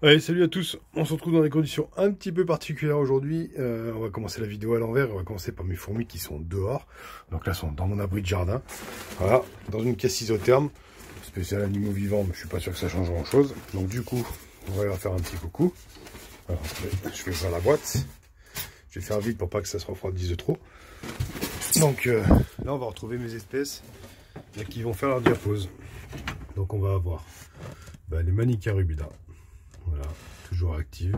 Allez, salut à tous, on se retrouve dans des conditions un petit peu particulières aujourd'hui. On va commencer la vidéo à l'envers, on va commencer par mes fourmis qui sont dehors. Donc là, elles sont dans mon abri de jardin. Voilà, dans une caisse isotherme, spécial animaux vivants, mais je suis pas sûr que ça change grand chose. Donc du coup, on va leur faire un petit coucou. Alors, je vais ouvrir la boîte. Je vais faire vite pour pas que ça se refroidisse de trop. Donc là, on va retrouver mes espèces qui vont faire leur diapause. Donc on va avoir les Manica rubida. Voilà, toujours actives.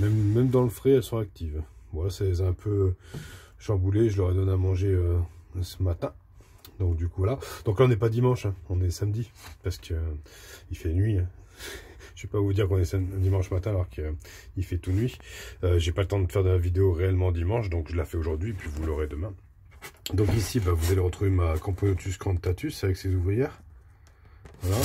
Même dans le frais, elles sont actives. Voilà, ça les a un peu chamboulées. Je leur ai donné à manger ce matin. Donc du coup, voilà. Donc là, on n'est pas dimanche, hein, on est samedi. Parce que il fait nuit. Hein. Je ne vais pas vous dire qu'on est dimanche matin alors qu'il fait tout nuit. J'ai pas le temps de faire de la vidéo réellement dimanche. Donc je la fais aujourd'hui, puis vous l'aurez demain. Donc ici, vous allez retrouver ma Camponotus crantatus avec ses ouvrières. Voilà.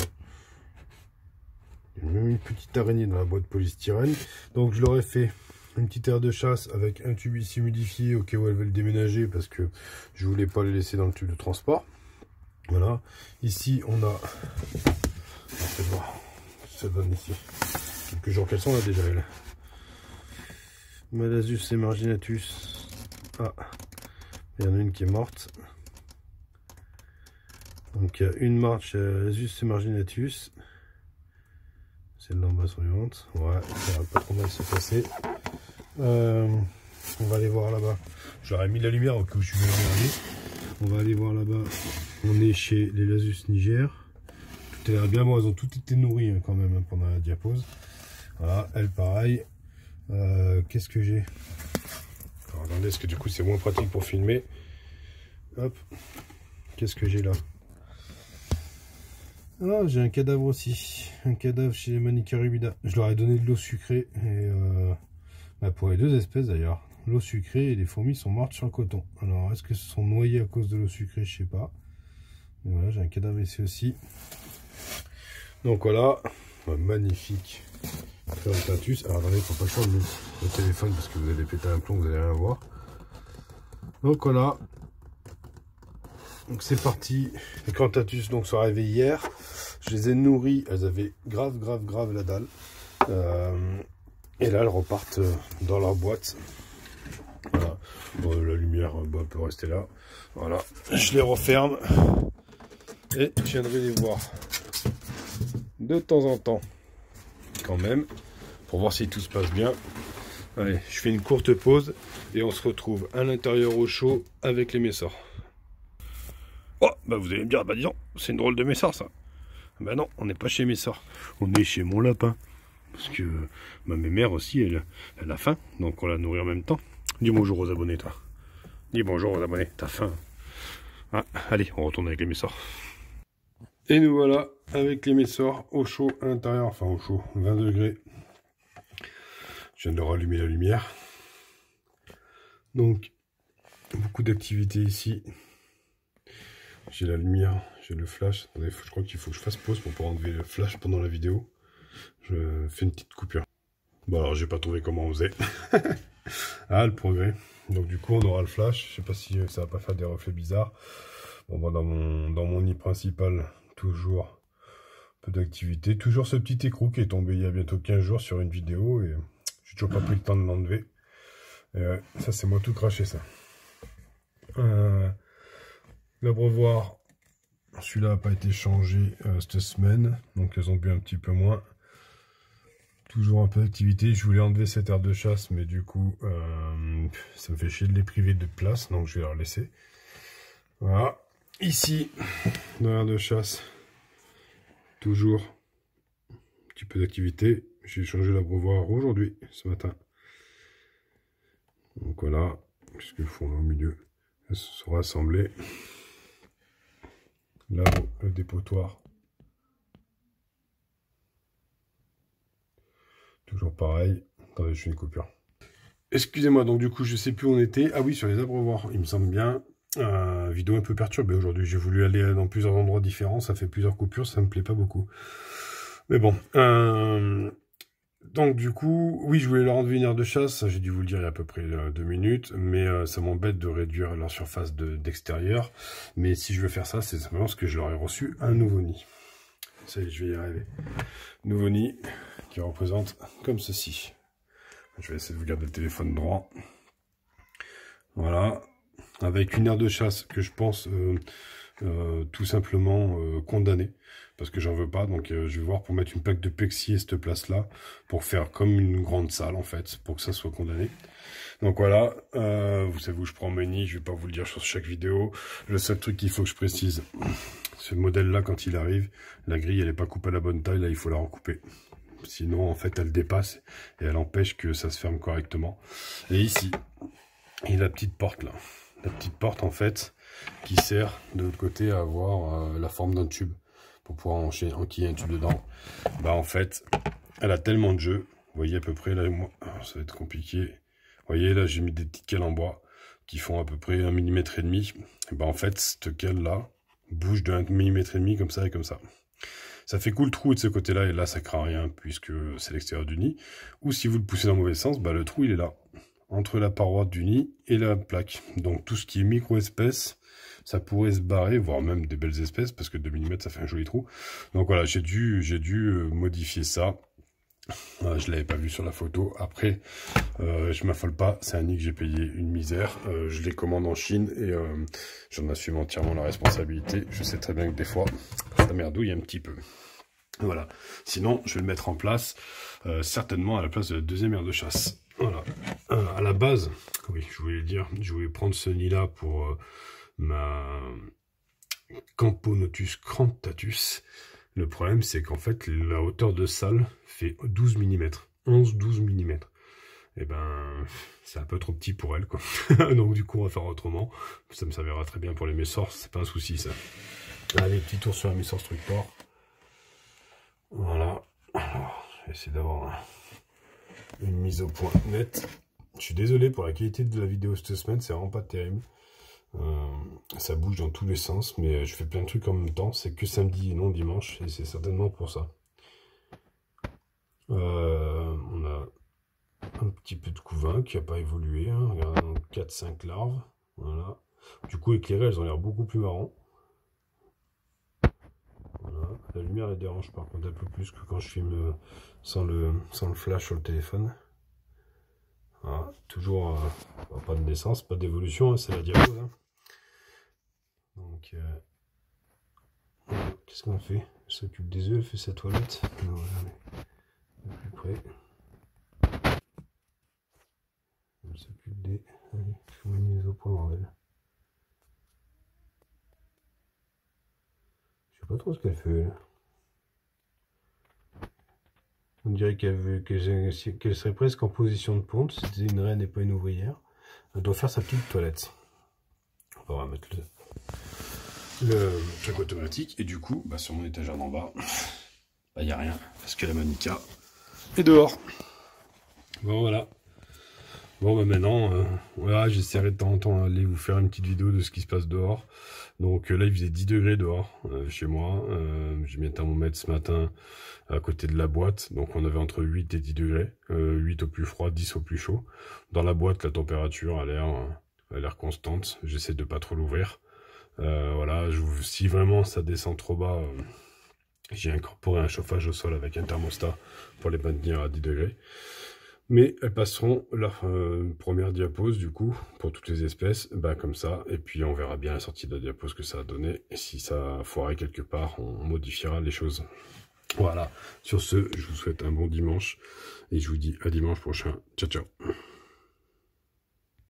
Même une petite araignée dans la boîte polystyrène. Donc je leur ai fait une petite aire de chasse avec un tube ici humidifié au cas où elles veulent déménager parce que je voulais pas les laisser dans le tube de transport. Voilà. Ici on a... Faites voir ce que ça donne ici. Quelques jours qu'elles sont là déjà elles. Malasus et marginatus. Ah, il y en a une qui est morte. Donc il y a une marche Malasus et marginatus. Celle-là en bas survivante. Ouais, ça va pas trop mal se passer. On va aller voir là-bas. J'aurais mis la lumière au cas où je suis venu. On va aller voir là-bas. On est chez les Lasus Niger. Tout a l'air bien. Bon, elles ont toutes été nourries quand même pendant la diapause. Voilà, elle pareil. Qu'est-ce que j'ai? Regardez, parce que du coup c'est moins pratique pour filmer. Hop. Qu'est-ce que j'ai là? Ah, j'ai un cadavre aussi. Un cadavre chez les Manica rubida. Je leur ai donné de l'eau sucrée. Et pour les deux espèces d'ailleurs. L'eau sucrée et les fourmis sont mortes sur le coton. Alors, est-ce que ce sont noyées à cause de l'eau sucrée? Je sais pas. Mais voilà, j'ai un cadavre ici aussi. Donc voilà. Magnifique. Crantatus. Alors, attendez, il ne faut pas que je change le téléphone parce que vous allez péter un plomb, vous allez rien voir. Donc voilà. Donc c'est parti, les Crantatus donc sont arrivés hier, je les ai nourris, elles avaient grave la dalle, et là elles repartent dans leur boîte. Voilà. Bon, la lumière peut rester là, voilà, je les referme, et je viendrai les voir de temps en temps, quand même, pour voir si tout se passe bien. Allez, je fais une courte pause, et on se retrouve à l'intérieur au chaud avec les messors. Oh, vous allez me dire, disons, c'est une drôle de Messor ça. Non, on n'est pas chez Messor, on est chez mon lapin. Parce que ma mère aussi, elle a faim, donc on la nourrit en même temps. Dis bonjour aux abonnés, toi. Dis bonjour aux abonnés, t'as faim. Ah, allez, on retourne avec les Messors. Et nous voilà avec les Messors au chaud à l'intérieur, enfin au chaud, 20 degrés. Je viens de leur allumer la lumière. Donc, beaucoup d'activité ici. J'ai la lumière, j'ai le flash. Attendez, je crois qu'il faut que je fasse pause pour pouvoir enlever le flash pendant la vidéo. Je fais une petite coupure. Bon alors j'ai pas trouvé comment on faisait. Ah le progrès. Donc du coup on aura le flash. Je sais pas si ça va pas faire des reflets bizarres. Bon dans mon nid principal, toujours peu d'activité. Toujours ce petit écrou qui est tombé il y a bientôt 15 jours sur une vidéo. Et j'ai toujours pas pris le temps de l'enlever. Ça c'est moi tout craché ça. L'abreuvoir, celui-là n'a pas été changé cette semaine, donc elles ont bu un petit peu moins. Toujours un peu d'activité. Je voulais enlever cette aire de chasse, mais du coup, ça me fait chier de les priver de place, donc je vais leur laisser. Voilà. Ici, dans l'aire de chasse, toujours un petit peu d'activité. J'ai changé l'abreuvoir aujourd'hui, ce matin. Donc voilà, qu'est-ce qu'ils font là au milieu? Elles se sont rassemblées. Là, le dépotoir. Toujours pareil. Attendez, je fais une coupure. Excusez-moi, donc du coup, je sais plus où on était. Ah oui, sur les abreuvoirs, il me semble bien. Vidéo un peu perturbée aujourd'hui. J'ai voulu aller dans plusieurs endroits différents. Ça fait plusieurs coupures, ça me plaît pas beaucoup. Mais bon. Donc du coup, oui, je voulais leur enlever une aire de chasse. J'ai dû vous le dire il y a à peu près 2 minutes. Mais ça m'embête de réduire leur surface d'extérieur. Mais si je veux faire ça, c'est simplement parce que je leur ai reçu un nouveau nid. Ça y est, je vais y arriver. Nouveau nid qui représente comme ceci. Je vais essayer de vous garder le téléphone droit. Voilà, avec une aire de chasse que je pense tout simplement condamnée, parce que j'en veux pas. Donc je vais voir pour mettre une plaque de plexi à cette place-là, pour faire comme une grande salle en fait, pour que ça soit condamné. Donc voilà, vous savez où je prends mes nids, je vais pas vous le dire sur chaque vidéo. Le seul truc qu'il faut que je précise, ce modèle-là, quand il arrive, la grille elle est pas coupée à la bonne taille, là il faut la recouper. Sinon en fait elle dépasse et elle empêche que ça se ferme correctement. Et ici, il y a la petite porte là. La petite porte en fait qui sert de l'autre côté à avoir la forme d'un tube pour pouvoir enquiller un tube dedans. Bah en fait, elle a tellement de jeu. Vous voyez à peu près là, moi, ça va être compliqué. Vous voyez là, j'ai mis des petites cales en bois qui font à peu près 1,5 mm. Et bah en fait, cette cale là bouge de 1,5 mm comme ça et comme ça. Ça fait cool le trou de ce côté-là, et là ça craint rien puisque c'est l'extérieur du nid. Ou si vous le poussez dans le mauvais sens, bah le trou il est là, entre la paroi du nid et la plaque. Donc tout ce qui est micro-espèces, ça pourrait se barrer, voire même des belles espèces, parce que 2 mm ça fait un joli trou. Donc voilà, j'ai dû modifier ça. Je l'avais pas vu sur la photo. Après, je m'affole pas, c'est un nid que j'ai payé une misère. Je les commande en Chine et j'en assume entièrement la responsabilité. Je sais très bien que des fois, ça merdouille un petit peu. Voilà. Sinon, je vais le mettre en place, certainement à la place de la deuxième aire de chasse. Voilà. À la base, oui, je voulais le dire, je voulais prendre ce nid-là pour ma Camponotus crantatus. Le problème, c'est qu'en fait, la hauteur de salle fait 12 mm. 11-12 mm. Et ben, c'est un peu trop petit pour elle, quoi. Donc, du coup, on va faire autrement. Ça me servira très bien pour les Messors, c'est pas un souci, ça. Allez, petit tour sur la Messors Structor. Voilà. Alors, je vais essayer d'avoir une mise au point nette. Je suis désolé pour la qualité de la vidéo cette semaine, c'est vraiment pas terrible. Ça bouge dans tous les sens, mais je fais plein de trucs en même temps. C'est que samedi et non dimanche, et c'est certainement pour ça. On a un petit peu de couvain qui n'a pas évolué. Hein. Regardez, 4-5 larves. Voilà. Du coup, éclairées, elles ont l'air beaucoup plus marrant. Voilà. La lumière les dérange par contre un peu plus que quand je filme sans le flash sur le téléphone. Voilà. Toujours pas de naissance, pas d'évolution, hein, c'est la diapose. Hein. Donc, qu'est-ce qu'on fait? Elle s'occupe des œufs, elle fait sa toilette. Non, de plus près. Elle s'occupe des... Allez, je vais mise au point, bordel. Je sais pas trop ce qu'elle fait, là. On dirait qu'elle serait presque en position de ponte. C'était une reine et pas une ouvrière. Elle doit faire sa petite toilette. On va mettre le truc automatique. Et du coup, sur mon étagère d'en bas, il n'y a rien. Parce que la Monica est dehors. Bon, voilà. Bon, maintenant, voilà, j'essaierai de temps en temps d'aller vous faire une petite vidéo de ce qui se passe dehors. Donc là, il faisait 10 degrés dehors, chez moi. J'ai mis un thermomètre ce matin à côté de la boîte. Donc on avait entre 8 et 10 degrés. 8 au plus froid, 10 au plus chaud. Dans la boîte, la température a l'air constante. J'essaie de pas trop l'ouvrir. Voilà, si vraiment ça descend trop bas, j'ai incorporé un chauffage au sol avec un thermostat pour les maintenir à 10 degrés. Mais elles passeront leur première diapose du coup pour toutes les espèces, comme ça, et puis on verra bien à la sortie de la diapose que ça a donné, et si ça a foiré quelque part, on modifiera les choses. Voilà, sur ce, je vous souhaite un bon dimanche, et je vous dis à dimanche prochain. Ciao ciao.